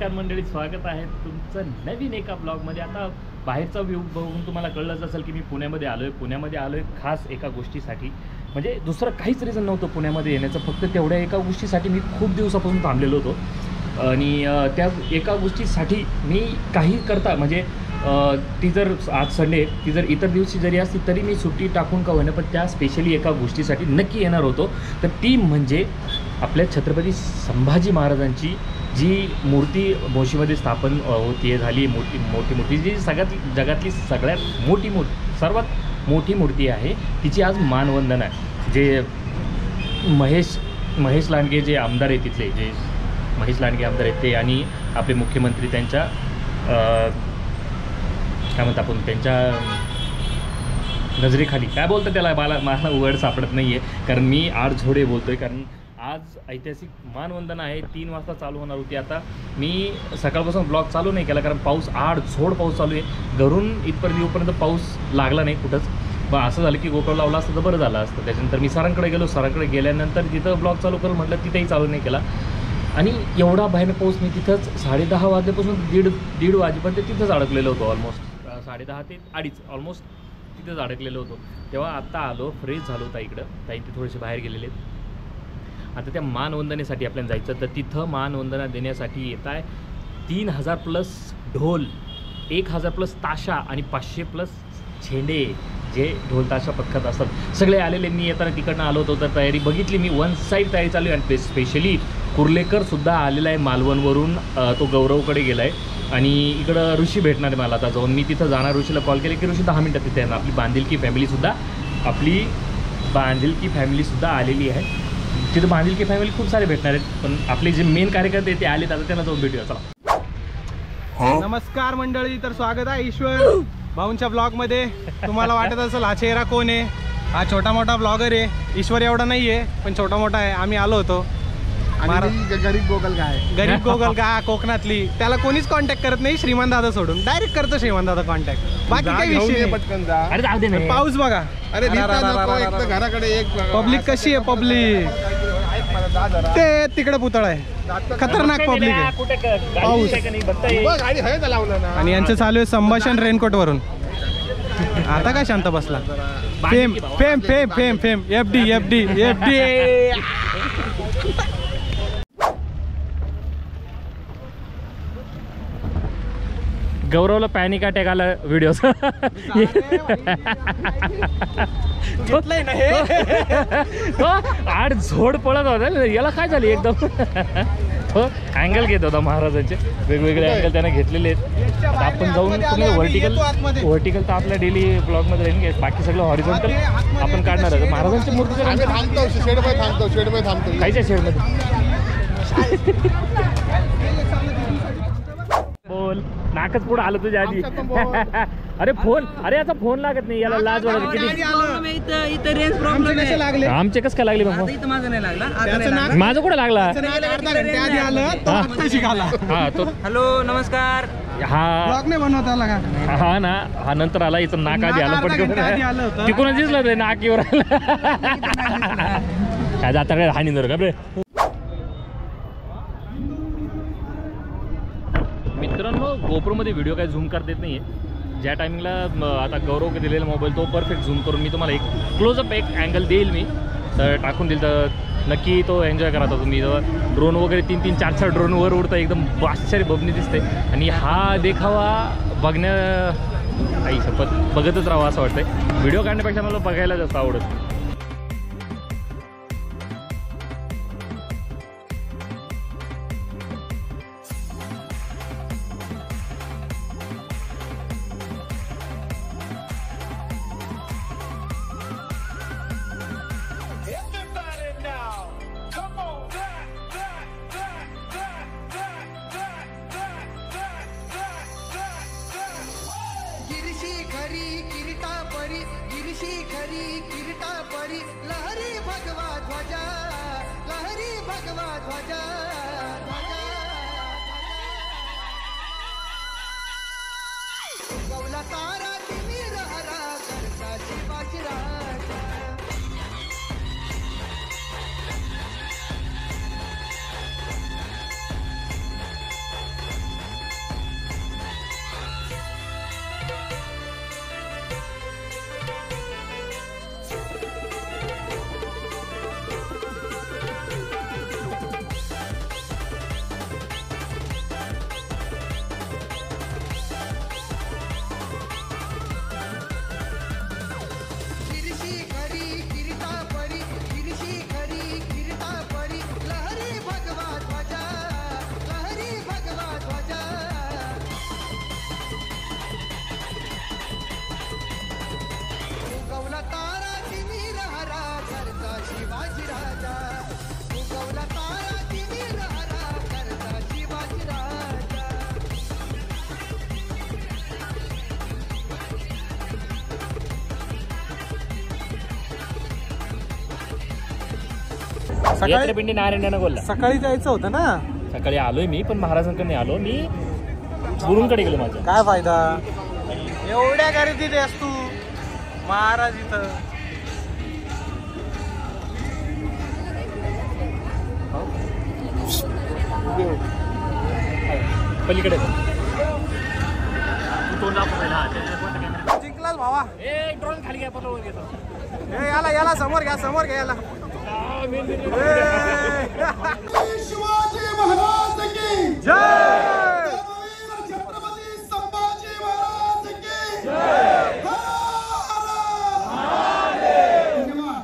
नमस्कार मंडळी, स्वागत आहे तुमचं नवीन एका ब्लॉगमध्ये। आता बाहेरचा व्ह्यू बघून तुम्हाला कळलंच असेल की मी पुण्यामध्ये आलो आहे खास एका गोष्टीसाठी। म्हणजे दुसरं काहीच रिझन नव्हतं पुण्यामध्ये येण्याचं, फक्त तेवढ्या एका गोष्टीसाठी मी खूप दिवसापासून थांबलेलो होतो। आणि त्या एका गोष्टीसाठी मी काही करता म्हणजे ती जर आज संडे ती जर इतर दिवशी जरी असती तरी मी सुट्टी टाकून का होईना, पण त्या स्पेशली एका गोष्टीसाठी नक्की येणार होतो। तर ती म्हणजे आपल्या छत्रपती संभाजी महाराजांची जी मूर्ती मोशीमध्ये स्थापन होती झाली, मोठी जी जगातली सगळ्यात सर्वात मोठी मूर्ती आहे, तिची आज मानवंदन आहे। जे महेश लांडगे जे आमदार आहेत तिथले, जे महेश लांडगे आमदार आहेत ते आणि आपले मुख्यमंत्री त्यांच्या काय म्हणतात आपण, त्यांच्या नजरेखाली काय बोलतं त्याला, मला वर्ड सापडत नाही आहे, कारण मी आडझोडे बोलतो आहे। कारण आज ऐतिहासिक मानवंदना आहे, 3 वाजता चालू होणार होती। आता मी सकाळपासून ब्लॉग चालू नाही केला, कारण पाऊस आडझोड पाऊस चालू आहे। घरून येऊपर्यंत पाऊस लागला नाही कुठंच। मग असं झालं की गोप्रो लावला असतं तर बरं झालं असतं। त्याच्यानंतर मी सरांकडे गेलो, सरांकडे गेल्यानंतर तिथं ब्लॉग चालू करून म्हटलं, तिथेही चालू नाही केला। आणि एवढा भयानक पाऊस, मी तिथंच 10:30 वाजल्यापासून दीड वाजेपर्यंत तिथंच अडकलेलो होतो। ऑलमोस्ट 10:30 ते 2:30 ऑलमोस्ट तिथंच अडकलेलो होतो। तेव्हा आत्ता आलो, फ्रेश झालो होता इकडं, ताई ते थोडेसे बाहेर गेलेले आहेत। आता त्या मानवंदनेसाठी आपल्याला जायचं, तर तिथं मानवंदना देण्यासाठी येत आहे 3000+ ढोल, 1000+ ताशा आणि 500+ झेंडे, जे ढोल ताशा पथकात असतात सगळे आलेले। मी येताना तिकडनं आलो होतो, तर तयारी बघितली मी, 1 साईड तयारी चालू आहे। आणि स्पेशली कुर्लेकरसुद्धा आलेला आहे मालवणवरून, तो गौरवकडे गेला आहे। आणि इकडं ऋषी भेटणार आहे मला आता जाऊन, मी तिथं जाणार। ऋषीला कॉल केले की ऋषी 10 मिनटात तिथे येणार। आपली बांधिलकी फॅमिलीसुद्धा आलेली आहे तिथं। बांधिलकी फॅमिली खूप सारे भेटणार आहेत, पण आपले जे मेन कार्यकर्ते ते आले, आता त्यांना जाऊन भेटूया, चला। नमस्कार मंडळी, तर स्वागत आहे ईश्वर भाऊंच्या ब्लॉगमध्ये। तुम्हाला वाटत असेल हा चेहरा कोण आहे, हा छोटा मोठा ब्लॉगर आहे। ईश्वर एवढा नाही आहे, पण छोटा मोठा आहे। आम्ही आलो होतो गरीब गोगल का कोकणातली, त्याला कोणीच कॉन्टॅक्ट करत नाही श्रीमान दादा सोडून, डायरेक्ट करतो श्रीमान दादा कॉन्टॅक्ट, बाकी काही विषय पटकन जा। अरे जाऊ दे ना, पाऊस बघा, अरे घराकडे एक पब्लिक कशी आहे, पब्लिक ते तिकडे पुतळा आहे, खतरनाक पब्लिक आहे, पाऊस गाडी हवेत लावलं ना। आणि यांचं चालू आहे संभाषण रेनकोट वरून। आता काय शांत बसला, fame fame fame fame fame FD गौरवला पॅनिक अटॅक आला व्हिडिओ तो आड झोड पळत होता, याला काय झालं एकदम तो अँगल घेत होता महाराजांचे, वेगवेगळे अँगल त्याने घेतलेले आहेत। आपण जाऊन तुम्ही व्हर्टिकल तर आपल्या डेली ब्लॉगमध्ये राहील, बाकी सगळं हॉरिझॉन्टल आपण काढणार आहे। महाराजांची मूर्ती थांबतो कायच्या शेडमध्ये बोल, नाकच पुढे आलं तुझ्या आधी। अरे फोन, अरे याचा फोन लागत नाही, याला लाज वाटत किती। आमचे कस काय लागले बाबा, माझं कुठं लागला? हा तो हॅलो नमस्कार, हा नाही बनवत आला का? हा ना, हा नंतर आला, याचं नाक आधी आलं पटकन, तिकडून दिसलं ते नाक येऊन काय जाता हानी जर का बरे। मित्रांनो, गोप्रोमध्ये व्हिडिओ काय झूम करता येत नाही आहे। ज्या टायमिंगला आता गौरव दिलेला मोबाईल तो परफेक्ट झूम करून मी तुम्हाला एक क्लोजअप एक अँगल देईल, मी तर टाकून देईल, तर नक्की तो एन्जॉय करा तुम्ही। ड्रोन वगैरे 3-3, 4-4 ड्रोन वर उडतं, एकदम आश्चर्य बबनी दिसते। आणि हा देखावा काही शपथ बघतच राहावं असं वाटतंय। व्हिडिओ काढण्यापेक्षा मला बघायला जास्त आवडतं। लहरी भगवा ध्वजा, लहरी भगवा ध्वजा, गौला तारा तिमिर हरा करताची बाजीराजा। सकाळी पिंडी नारायणानं बोलला. सकाळी जायचं होतं ना. सकाळी आलोय मी, पण महाराजांकडे नाही आलो मी, गुरुंकडे गेलो माझ्या. काय फायदा एवढ्या गर्दीत आहेस तू महाराज इथं. पलीकडे जिंकलाच भावा. ड्रोन खाली घ्या, पत्र घेतो. याला समोर घ्या, समोर घ्या याला. शिवाजी महाराज की जय. छत्रपती संभाजी महाराज की धन्यवाद.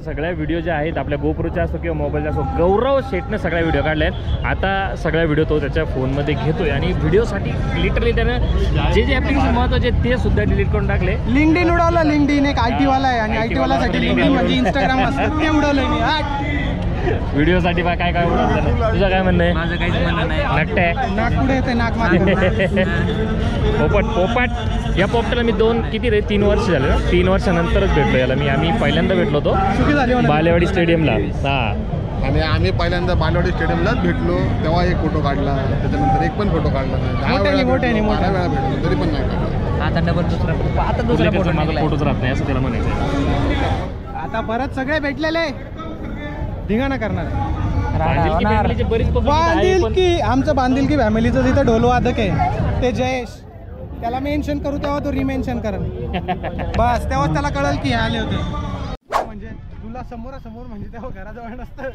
सगळ्या व्हिडिओ जे आहेत आपल्या गोप्रोच्या असो किंवा मोबाईलच्या असो, गौरव शेटने सगळ्या व्हिडिओ काढले आहेत. आता सगळ्या व्हिडिओ तो त्याच्या फोनमध्ये घेतोय आणि व्हिडिओसाठी लिटरली त्यानं जे ॲप्लिकेशन महत्त्वाचे ते सुद्धा डिलीट करून टाकले. लिंक्डइन उडवलं. लिंक्डइन एक IT वाला आहे आणि IT वाल्यासाठी लिंक्डइन म्हणजे इंस्टाग्राम असतं ते उडवलंय मी. व्हिडिओसाठी बा काय काय उडवलं. तुझं काय म्हणणं आहे? माझं काहीच म्हणणं नाही. नकटे नाक पुढे येते, नाक मागे. पोपट या पोपटाला मी 3 वर्ष झाले ना. 3 वर्षानंतरच भेटलो याला मी. आम्ही पहिल्यांदा भेटलो होतो चुकी झाली म्हणा. बालेवाडी स्टेडियमला. आणि आम्ही पहिल्यांदा बालेवाडी स्टेडियमलाच भेटलो, तेव्हा एक फोटो काढला, त्याच्यानंतर एक पण फोटो काढला नाही. 10 वेळा भेटलो तरी पण नाही काढला. आता डबल दुसरा फोटो माझा फोटोच राहत नाही असं त्याला म्हणायचं. आता परत सगळे भेटलेले धिंगाणा करणार. बरीच बांधिलकी आमचं बांधिलकी फॅमिलीचं जिथं ढोलवादक आहे ते जयेश, त्याला मेन्शन करू तेव्हा तो रिमेन्शन करेल. बस तेव्हाच त्याला कळेल की हे आले होते. म्हणजे तुला समोरासमोर म्हणजे तेव्हा घराजवळ नसतं.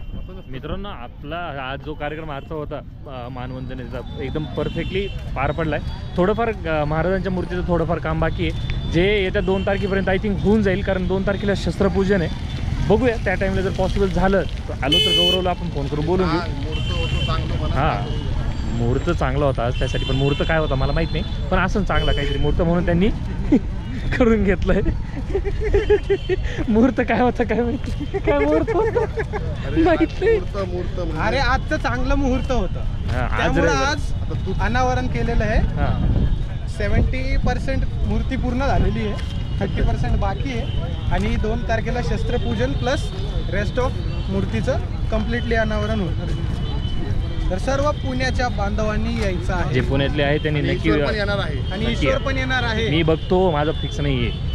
मित्रांनो, आपला आज जो कार्यक्रम आजचा होता मानवंदनेचा एकदम परफेक्टली पार पडलाय. थोडंफार महाराजांच्या मूर्तीचं थोडंफार काम बाकी आहे, जे येत्या 2 तारखेपर्यंत आय थिंक होऊन जाईल. कारण 2 तारखेला शस्त्रपूजन आहे. बघूया त्या टाईमला जर पॉसिबल झालं तर आलो तर गौरवला आपण फोन करून बोलून घेऊ. हां, मुहूर्त चांगला होता आज, त्यासाठी. पण मुहूर्त काय होता मला माहीत नाही, पण असं चांगला काहीतरी मुहूर्त म्हणून त्यांनी करून घेतलंय. मुहूर्त काय होता काय माहिती, काय मुहूर्त माहित नाही. अरे आजचं चांगलं मुहूर्त होतं, त्यामुळे आज अनावरण केलेलं आहे. 70% मूर्ती पूर्ण झालेली आहे, 30% बाकी आहे. आणि 2 तारखेला शस्त्रपूजन प्लस रेस्ट ऑफ मूर्तीचं कम्प्लिटली अनावरण होणार आहे. तर सर्व पुण्याच्या बांधवांनी यायचं आहे. जे पुण्यातले आहे त्यांनी नक्की येणार आहे. आणि ईश्वर पण येणार आहे. मी बघतो, माझं फिक्स नाही आहे.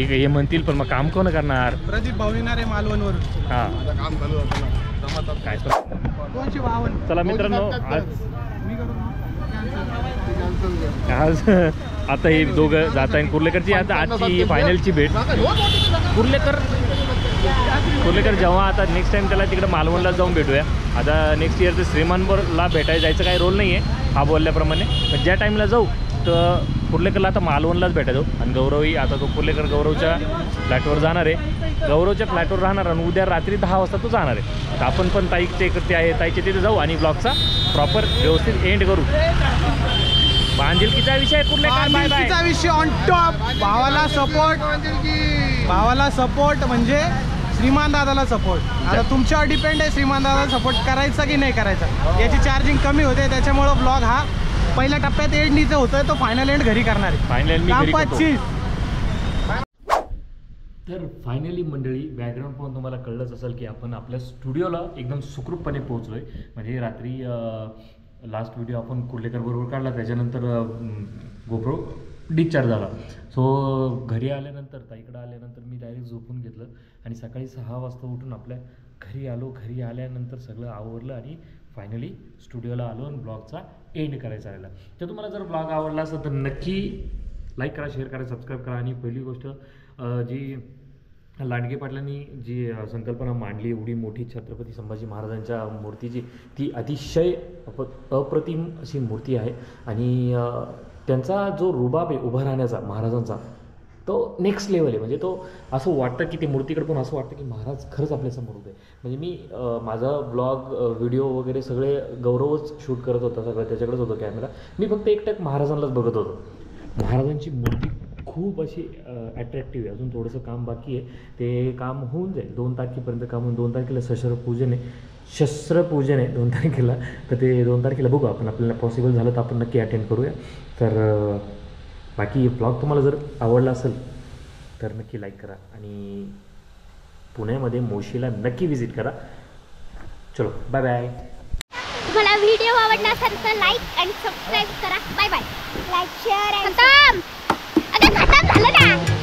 हे म्हणतील पण मग काम कोण करणार? प्रदीप भाऊ येणार आहे मालवणवर. हां, काम चालू होतं काय 252. चला मित्रांनो, आज मी करू आज आता हे दोघं जात आहे कुर्लेकरची. आता आजची फायनलची भेट. कुर्लेकर जेव्हा आता नेक्स्ट टाइम त्याला तिकडे मालवणला जाऊन भेटूया. आता नेक्स्ट इयर तर श्रीमानपूरला भेटायला जायचं काही रोल नाही आहे हा बोलल्याप्रमाणे. पण ज्या टाईमला जाऊ तर कुर्लेकरला आता मालवणलाच भेटायचो. आणि गौरवही आता तो कुर्लेकर गौरवच्या फ्लॅटवर जाणार आहे, गौरवच्या फ्लॅटवर राहणार आणि उद्या रात्री 10 वाजता तो जाणार आहे. तर आपण पण ताईचे इकडे आहे, ताईचे तिथे जाऊ आणि ब्लॉगचा प्रॉपर व्यवस्थित एंड करू. बांधिलकीचा विषय बांधिलकीचा विषय ऑन टॉप. भावाला सपोर्ट म्हणजे श्रीमान दादाला सपोर्ट. आता तुमच्यावर डिपेंड आहे श्रीमान दादाला सपोर्ट करायचा की नाही करायचा. याची चार्जिंग कमी होते, त्याच्यामुळं ब्लॉग हा पहिल्या टप्प्यात एंडनीचं होतं, तो फायनल एंड घरी करणार आहे. फायनल तर फायनली मंडळी, बॅकग्राऊंड पाहून तुम्हाला कळलंच असेल की आपण आपल्या स्टुडिओला एकदम सुखरूपपणे पोहोचलो आहे. म्हणजे रात्री लास्ट व्हिडिओ आपण कुर्लेकर बरोबर काढला, त्याच्यानंतर गोप्रो डिस्चार्ज झाला. सो घरी आल्यानंतर, ताईकडं आल्यानंतर मी डायरेक्ट झोपून घेतलं आणि सकाळी 6 वाजता उठून आपल्या घरी आलो. घरी आल्यानंतर सगळं आवरलं आणि फायनली स्टुडिओला आलो आणि ब्लॉगचा एंड करायचा राहिला. तर तुम्हाला जर ब्लॉग आवडला असेल तर नक्की लाईक करा, शेअर करा, सबस्क्राईब करा. आणि पहिली गोष्ट जी लांडगे पाटलांनी जी संकल्पना मांडली, एवढी मोठी छत्रपती संभाजी महाराजांच्या मूर्तीची, ती अतिशय अप्रतिम अशी मूर्ती आहे. आणि त्यांचा जो रुबाब आहे उभा राहण्याचा महाराजांचा, तो नेक्स्ट लेवल आहे. म्हणजे तो असं वाटतं की ते मूर्तीकडे पण असं वाटतं की महाराज खरंच आपल्यासमोर उभे. म्हणजे मी माझा ब्लॉग व्हिडिओ वगैरे सगळे गौरवच शूट करत होता, सगळं त्याच्याकडेच होतं कॅमेरा. मी फक्त एकटक महाराजांनाच बघत होतो. महाराजांची मूर्ती खूप अशी अट्रॅक्टिव्ह आहे. अजून थोडंसं काम बाकी आहे, ते काम होऊन जाईल. 2 तारखेपर्यंत काम होऊन, 2 तारखेला शस्त्रपूजन आहे 2 तारखेला. तर ते 2 तारखेला बघू आपण, आपल्याला पॉसिबल झालं तर आपण नक्की अटेंड करूया. तर बाकी ब्लॉग तुम्हाला जर आवडला असेल तर नक्की लाईक करा आणि पुण्यामध्ये मोशीला नक्की विजिट करा. चलो बाय बाय. तुम्हाला व्हिडिओ आवडला असेल तर लाईक आणि सबस्क्राईब करा. Bye bye. लाईक शेअर खतम. आता खतम झालं ना.